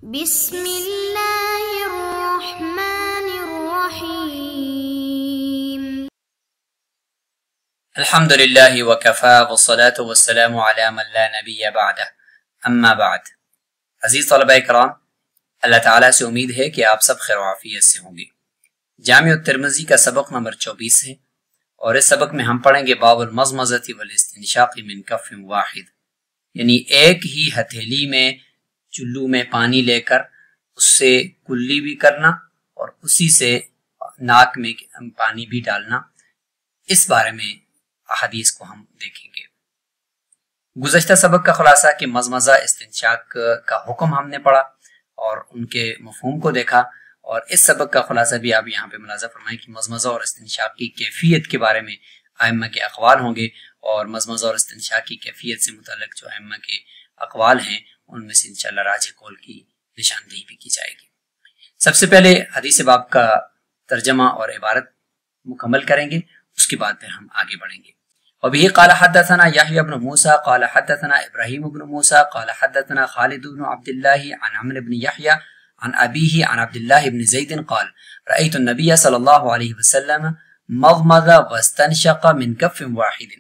بسم اللہ الرحمن الرحیم الحمدللہ وکفا والصلاة والسلام علی من لا نبی بعدہ اما بعد۔ عزیز طلبہ کرام، اللہ تعالیٰ سے امید ہے کہ آپ سب خیر و عافیت سے ہوں گے۔ جامع الترمذی کا سبق نمبر 24 ہے اور اس سبق میں ہم پڑھیں گے باب المضمضۃ والاستنشاق من کف واحد، یعنی ایک ہی ہتھیلی میں چلو میں پانی لے کر اس سے کلی بھی کرنا اور اسی سے ناک میں پانی بھی ڈالنا۔ اس بارے میں احادیث کو ہم دیکھیں گے۔ گزشتہ سبق کا خلاصہ کہ مضمضہ استنشاق کا حکم ہم نے پڑھا اور ان کے مفہوم کو دیکھا، اور اس سبق کا خلاصہ بھی آپ یہاں پہ ملاحظہ فرمائیں کہ مضمضہ اور استنشاق کی کیفیت کے بارے میں ائمہ کے اقوال ہوں گے، اور مضمضہ اور استنشاق کی کیفیت سے متعلق جو ائمہ کے اقوال ہیں ان میں سے انشاءاللہ راجح قول کی نشاندہی بھی کی جائے گی۔ سب سے پہلے حدیث باب کا ترجمہ اور عبارت مکمل کریں گے، اس کے بعد پھر ہم آگے بڑھیں گے۔ وبه قال حدثنا يحيى بن موسى قال حدثنا ابراهيم بن موسى قال حدثنا خالد بن عبد الله عن عمرو بن يحيى عن أبيه عن عبد الله بن زيد قال رأيت النبي صلى الله عليه وسلم مضمض واستنشق من كف واحد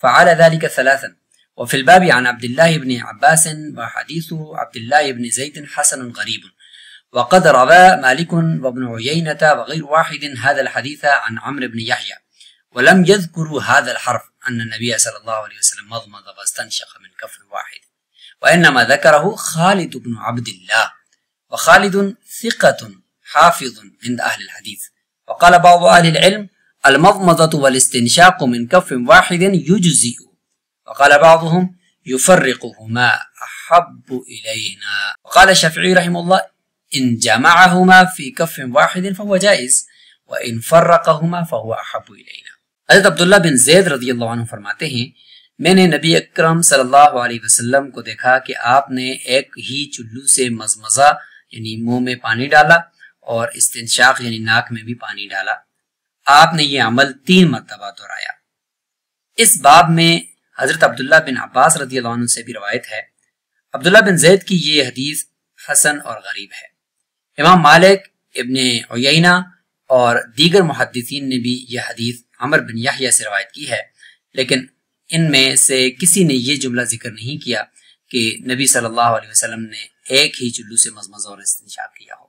فعل ذلك ثلاثا، وفي الباب عن عبد الله بن عباس وحديث عبد الله بن زيد حسن غريب، وقد روى مالك وابن عيينة وغير واحد هذا الحديث عن عمرو بن يحيى ولم يذكروا هذا الحرف أن النبي صلى الله عليه وسلم مضمض واستنشق من كف واحد، وإنما ذكره خالد بن عبد الله، وخالد ثقة حافظ عند أهل الحديث، وقال بعض أهل العلم المضمضة والاستنشاق من كف واحد يجزئ، وقال بعضهم يفرقهما أحب إلينا، وقال الشافعي رحمه الله إن جمعهما في كف واحد فهو جائز وإن فرقهما فهو أحب إلينا۔ حضرت عبداللہ بن زید رضی اللہ عنہ فرماتے ہیں میں نے نبی اکرم صلی اللہ علیہ وسلم کو دیکھا کہ آپ نے ایک ہی چلو سے مضمضہ یعنی منہ میں پانی ڈالا اور استنشاق یعنی ناک میں بھی پانی ڈالا۔ آپ نے یہ عمل 3 مرتبہ دہرایا۔ اس باب میں حضرت عبداللہ بن عباس رضی اللہ عنہ سے بھی روایت ہے۔ عبداللہ بن زید کی یہ حدیث حسن اور غریب ہے۔ امام مالک، ابن عیینہ اور دیگر محدثین نے بھی یہ حدیث عمر بن یحییٰ سے روایت کی ہے، لیکن ان میں سے کسی نے یہ جملہ ذکر نہیں کیا کہ نبی صلی اللہ علیہ وسلم نے ایک ہی چلو سے مضمضہ اور استنشاق کیا ہو۔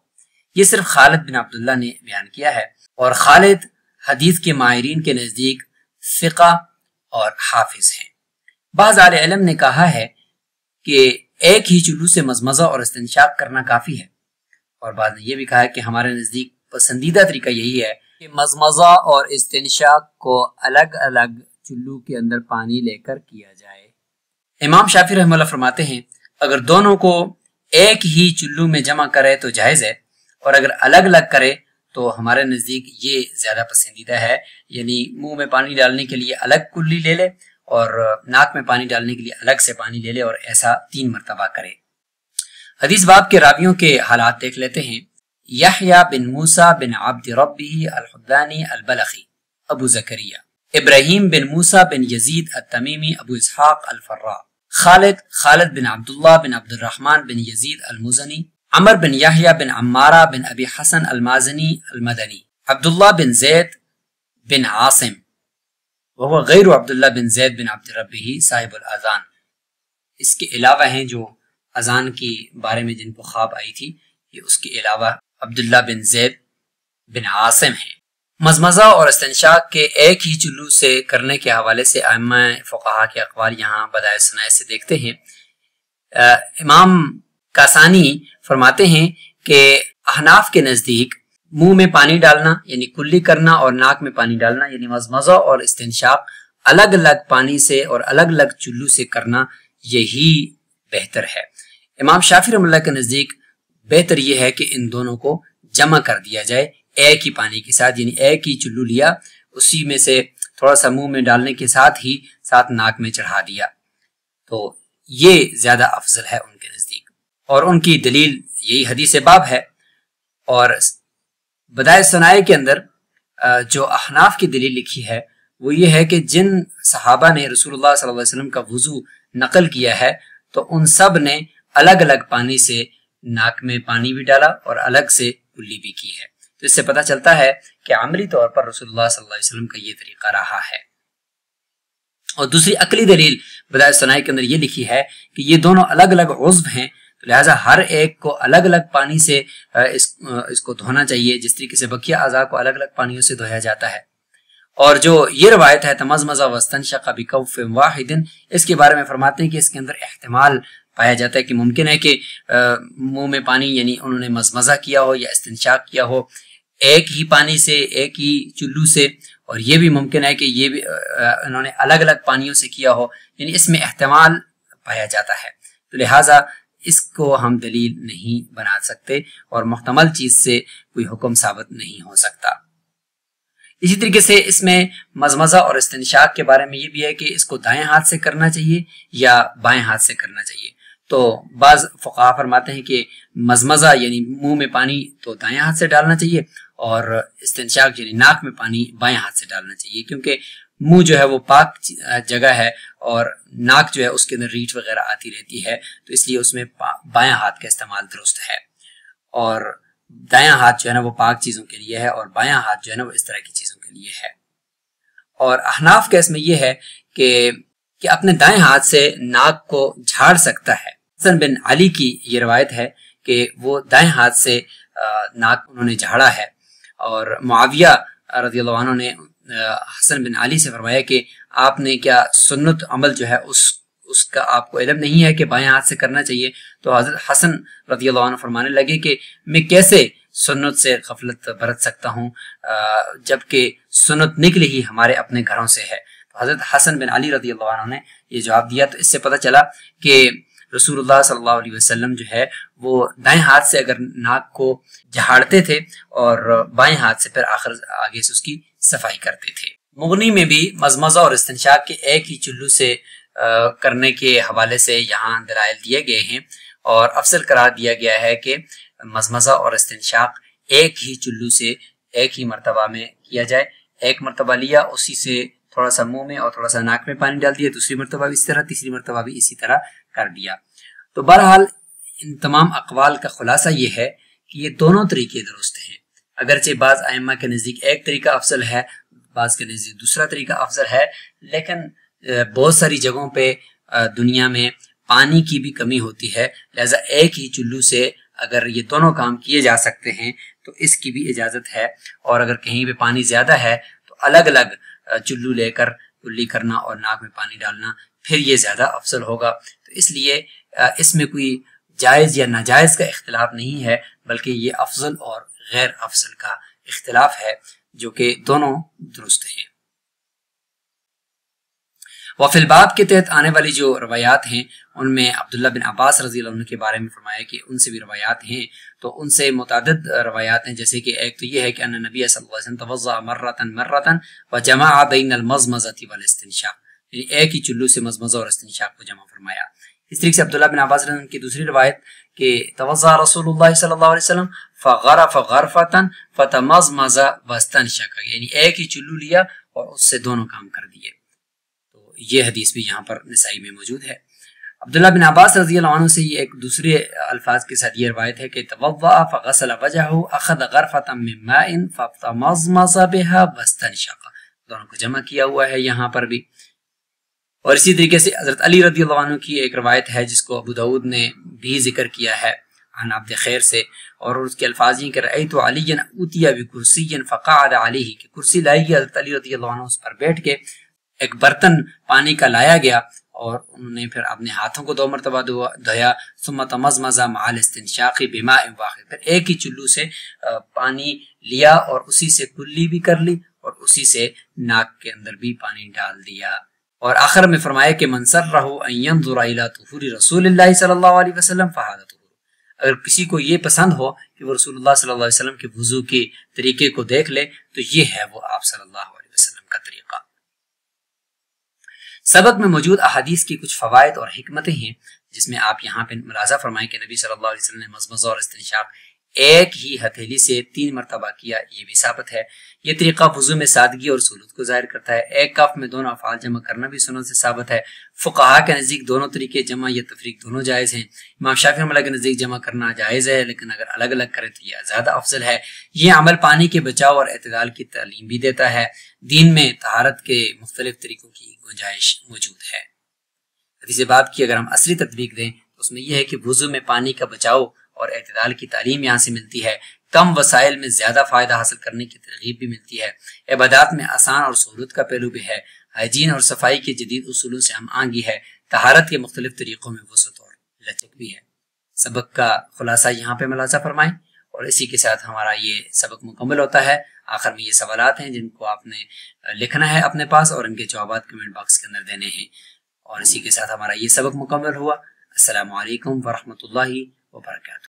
یہ صرف خالد بن عبداللہ نے بیان کیا ہے، اور خالد حدیث کے ماہرین کے نزدیک ثقہ اور حافظ ہیں۔ بعض اہل علم نے کہا ہے کہ ایک ہی چلو سے مضمضہ اور استنشاق کرنا کافی ہے، اور بعض نے یہ بھی کہا ہے کہ ہمارے نزدیک پسندیدہ طریقہ یہی ہے کہ مضمضہ اور استنشاق کو الگ الگ چلو کے اندر پانی لے کر کیا جائے۔ امام شافعی رحمہ اللہ فرماتے ہیں اگر دونوں کو ایک ہی چلو میں جمع کرے تو جائز ہے، اور اگر الگ الگ کرے تو ہمارے نزدیک یہ زیادہ پسندیدہ ہے، یعنی منہ میں پانی ڈالنے کے لیے الگ کلی لے لے اور ناک میں پانی ڈالنے کے لیے الگ سے پانی لے لے، اور ایسا 3 مرتبہ کرے۔ حدیث باب کے راویوں کے حالات دیکھ لیتے ہیں۔ یحییٰ بن موسیٰ بن عبد ربہ الحدانی البلخی ابو زکریہ، ابراہیم بن موسیٰ بن یزید التمیمی ابو اسحاق الفراء، خالد بن عبداللہ بن عبد الرحمن بن یزید المزنی، عمر بن یحییٰ بن عمارہ بن ابی حسن المازنی المدنی، عبداللہ بن زید بن عاصم وہ غیر عبداللہ بن زید بن عبد ربہ صاحب الاذان۔ اس کے علاوہ ہیں جو اذان کی بارے میں جن کو خواب آئی تھی، یہ اس کے علاوہ عبداللہ بن زید بن عاصم ہیں۔ مضمضہ اور استنشاق کے ایک ہی چلو سے کرنے کے حوالے سے ائمہ فقہا کے اقوال یہاں بدائع ثناء سے دیکھتے ہیں۔ امام کاسانی فرماتے ہیں کہ احناف کے نزدیک منہ میں پانی ڈالنا یعنی کلی کرنا اور ناک میں پانی ڈالنا یعنی مضمضہ اور استنشاق الگ الگ پانی سے اور الگ الگ چلو سے کرنا یہی بہتر ہے۔ امام شافعی رحمہ اللہ کے نزدیک بہتر یہ ہے کہ ان دونوں کو جمع کر دیا جائے ایک ہی پانی کے ساتھ، یعنی ایک ہی چلو لیا، اسی میں سے تھوڑا سا منہ میں ڈالنے کے ساتھ ہی ساتھ ناک میں چڑھا دیا، تو یہ زیادہ افضل ہے ان کے نزدیک، اور ان کی دلیل یہی حدیث باب ہے۔ اور بدائع ثناء کے اندر جو احناف کی دلیل لکھی ہے وہ یہ ہے کہ جن صحابہ نے رسول اللہ صلی اللہ علیہ وسلم کا وضو نقل کیا ہے تو ان سب نے الگ الگ پانی سے ناک میں پانی بھی ڈالا اور الگ سے کلی بھی کی ہے۔ تو اس سے پتہ چلتا ہے کہ عملی طور پر رسول اللہ صلی اللہ علیہ وسلم کا یہ طریقہ رہا ہے۔ اور دوسری عقلی دلیل بدائع الصنائع کے اندر یہ لکھی ہے کہ یہ دونوں الگ الگ عضو ہیں، تو لہٰذا ہر ایک کو الگ الگ پانی سے اس کو دھونا چاہیے، جس طریقے سے بقیہ اعضاء کو الگ الگ پانیوں سے دھویا جاتا ہے۔ اور جو یہ روایت ہے تمزمز واستنشق بکف واحد، اس کے بارے میں فرماتے ہیں کہ اس کے اندر احتمال پایا جاتا ہے کہ ممکن ہے کہ منہ میں پانی یعنی انہوں نے مزمزہ کیا ہو یا استنشاق کیا ہو ایک ہی پانی سے، ایک ہی چلو سے، اور یہ بھی ممکن ہے کہ یہ بھی انہوں نے الگ الگ پانیوں سے کیا ہو، یعنی اس میں احتمال پایا جاتا ہے۔ تو لہٰذا اس کو ہم دلیل نہیں بنا سکتے اور محتمل چیز سے کوئی حکم ثابت نہیں ہو سکتا۔ اسی طریقے سے اس میں مزمزہ اور استنشاق کے بارے میں یہ بھی ہے کہ اس کو دائیں ہاتھ سے کرنا چاہیے یا بائیں ہاتھ سے کرنا چاہیے۔ تو بعض فقہا فرماتے ہیں کہ مزمزہ یعنی منہ میں پانی تو دائیں ہاتھ سے ڈالنا چاہیے، اور استنشاق یعنی ناک میں پانی بائیں ہاتھ سے ڈالنا چاہیے، کیونکہ منہ جو ہے وہ پاک جگہ ہے اور ناک جو ہے اس کے اندر ریٹ وغیرہ آتی رہتی ہے، تو اس لیے اس میں بائیں ہاتھ کا استعمال درست ہے۔ اور دایاں ہاتھ جو ہے نا وہ پاک چیزوں کے لیے ہے، اور بایاں ہاتھ جو ہے نا وہ اس طرح کی چیزوں کے لیے ہے۔ اور احناف کا اس میں یہ ہے کہ اپنے دائیں ہاتھ سے ناک کو جھاڑ سکتا ہے۔ حسن بن علی کی یہ روایت ہے کہ وہ دائیں ہاتھ سے ناک انہوں نے جھاڑا ہے، اور معاویہ رضی اللہ عنہ نے حسن بن علی سے فرمایا کہ آپ نے کیا سنت عمل جو ہے اس کا آپ کو علم نہیں ہے کہ بائیں ہاتھ سے کرنا چاہیے؟ تو حضرت حسن رضی اللہ عنہ فرمانے لگے کہ میں کیسے سنت سے غفلت برت سکتا ہوں جبکہ سنت نکلی ہی ہمارے اپنے گھروں سے ہے۔ تو حضرت حسن بن علی رضی اللہ عنہ نے یہ جواب دیا، تو اس سے پتہ چلا کہ رسول اللہ صلی اللہ علیہ وسلم جو ہے وہ دائیں ہاتھ سے اگر ناک کو جھاڑتے تھے اور بائیں ہاتھ سے پھر آگے سے اس کی صفائی کرتے تھے۔ مغنی میں بھی مزمزہ اور استنشاق کے ایک ہی چلو سے کرنے کے حوالے سے یہاں دلائل دیے گئے ہیں، اور افضل قرار دیا گیا ہے کہ مزمزہ اور استنشاق ایک ہی چلو سے ایک ہی مرتبہ میں کیا جائے۔ ایک مرتبہ لیا، اسی سے تھوڑا سا منہ میں اور تھوڑا سا ناک میں پانی ڈال دیا، دوسری مرتبہ بھی اسی طرح، تیسری مرتبہ بھی اسی طرح کر دیا۔ تو بہرحال ان تمام اقوال کا خلاصہ یہ ہے کہ یہ دونوں طریقے درست ہیں، اگرچہ بعض ائمہ کے نزدیک ایک طریقہ افضل ہے، بعض کے نزدیک دوسرا طریقہ افضل ہے، لیکن بہت ساری جگہوں پہ دنیا میں پانی کی بھی کمی ہوتی ہے، لہذا ایک ہی چلو سے اگر یہ دونوں کام کیے جا سکتے ہیں تو اس کی بھی اجازت ہے، اور اگر کہیں پہ پانی زیادہ ہے تو الگ الگ چلو لے کر کلی کرنا اور ناک میں پانی ڈالنا پھر یہ زیادہ افضل ہوگا۔ تو اس لیے اس میں کوئی جائز یا ناجائز کا اختلاف نہیں ہے، بلکہ یہ افضل اور غیر افضل کا اختلاف ہے، جو کہ دونوں درست ہیں۔ وفی الباب کے تحت آنے والی جو روایات ہیں ان میں عبداللہ بن عباس رضی اللہ عنہ کے بارے میں فرمایا کہ ان سے بھی روایات ہیں، تو ان سے متعدد روایات ہیں، جیسے کہ ایک تو یہ ہے کہ ان نبی صلی اللہ علیہ وسلم توضأ مرۃ وجمع بین المضمضۃ والاستنشاق، یعنی ایک ہی چلو سے مضمضہ اور استنشاق کو جمع فرمایا۔ اس طریقے سے عبداللہ بن عباس رضی اللہ عنہ کی دوسری روایت کہ توضأ رسول اللہ صلی اللہ علیہ وسلم فغرف غرفۃ فتمضمض واستنشق، یعنی ایک ہی چلو لیا اور اس سے دونوں کام کر دیے۔ تو یہ حدیث بھی یہاں پر نسائی میں موجود ہے۔ عبداللہ بن عباس رضی اللہ عنہ سے یہ ایک دوسرے الفاظ کے ساتھ یہ روایت ہے کہ توضأ فغسل وجهه اخذ غرفۃ من ماء فتمضمض بها واستنشق، دونوں کو جمع کیا ہوا ہے یہاں پر بھی۔ اور اسی طریقے سے حضرت علی رضی اللہ عنہ کی ایک روایت ہے جس کو ابو داؤد نے بھی ذکر کیا ہے عن عبد خیر سے، اور اس کے الفاظ یہ کہ رأیت علی اوتی بکرسی فقعد علیہ، کہ کرسی لائی گئی، حضرت علی رضی اللہ عنہ اس پر بیٹھ کے، ایک برتن پانی کا لایا گیا اور انہوں نے پھر اپنے ہاتھوں کو 2 مرتبہ دھویا، ثم تمضمض مع الاستنشاق بماء واحد، پھر ایک ہی چلو سے پانی لیا اور اسی سے کلی بھی کر لی اور اسی سے ناک کے اندر بھی پانی ڈال دیا۔ اور آخر میں فرمایا کہ من سرہ ان ينظر الى طہور رسول اللہ صلی اللہ علیہ وسلم فہذا طہور، اگر کسی کو یہ پسند ہو کہ وہ رسول اللہ صلی اللہ علیہ وسلم کے وضو کے طریقے کو دیکھ لے تو یہ ہے وہ آپ صلی اللہ علیہ وسلم کا طریقہ۔ سبق میں موجود احادیث کی کچھ فوائد اور حکمتیں ہیں، جس میں آپ یہاں پہ ملاحظہ فرمائیں کہ نبی صلی اللہ علیہ وسلم نے مضمضہ اور استنشاق ایک ہی ہتھیلی سے 3 مرتبہ کیا، یہ بھی ثابت ہے۔ یہ طریقہ وضو میں سادگی اور سہولت کو ظاہر کرتا ہے۔ ایک کف میں دونوں افعال جمع کرنا بھی سنت سے ثابت ہے۔ فقہا کے نزدیک دونوں طریقے جمع یا تفریق دونوں جائز ہیں۔ امام شافعی رحمۃ اللہ کے نزدیک جمع کرنا جائز ہے، لیکن اگر الگ الگ کرے تو یہ زیادہ افضل ہے۔ یہ عمل پانی کے بچاؤ اور اعتدال کی تعلیم بھی دیتا ہے۔ دین میں طہارت کے مختلف طریقوں کی گنجائش موجود ہے۔ حدیث باب کی اگر ہم اصلی تطبیق دیں تو اس میں یہ ہے کہ وضو میں پانی کا بچاؤ اور اعتدال کی تعلیم یہاں سے ملتی ہے۔ کم وسائل میں زیادہ فائدہ حاصل کرنے کی ترغیب بھی ملتی ہے۔ عبادات میں آسان اور سہولت کا پہلو بھی ہے۔ ہائجین اور صفائی کے جدید اصولوں سے ہم آہنگی ہے۔ طہارت کے مختلف طریقوں میں وسعت اور لچک بھی ہے۔ سبق کا خلاصہ یہاں پہ ملاحظہ فرمائیں، اور اسی کے ساتھ ہمارا یہ سبق مکمل ہوتا ہے۔ آخر میں یہ سوالات ہیں جن کو آپ نے لکھنا ہے اپنے پاس، اور ان کے جوابات کمنٹ باکس کے اندر دینے ہیں، اور اسی کے ساتھ ہمارا یہ سبق مکمل ہوا۔ السلام علیکم ورحمۃ اللہ وبرکاتہ۔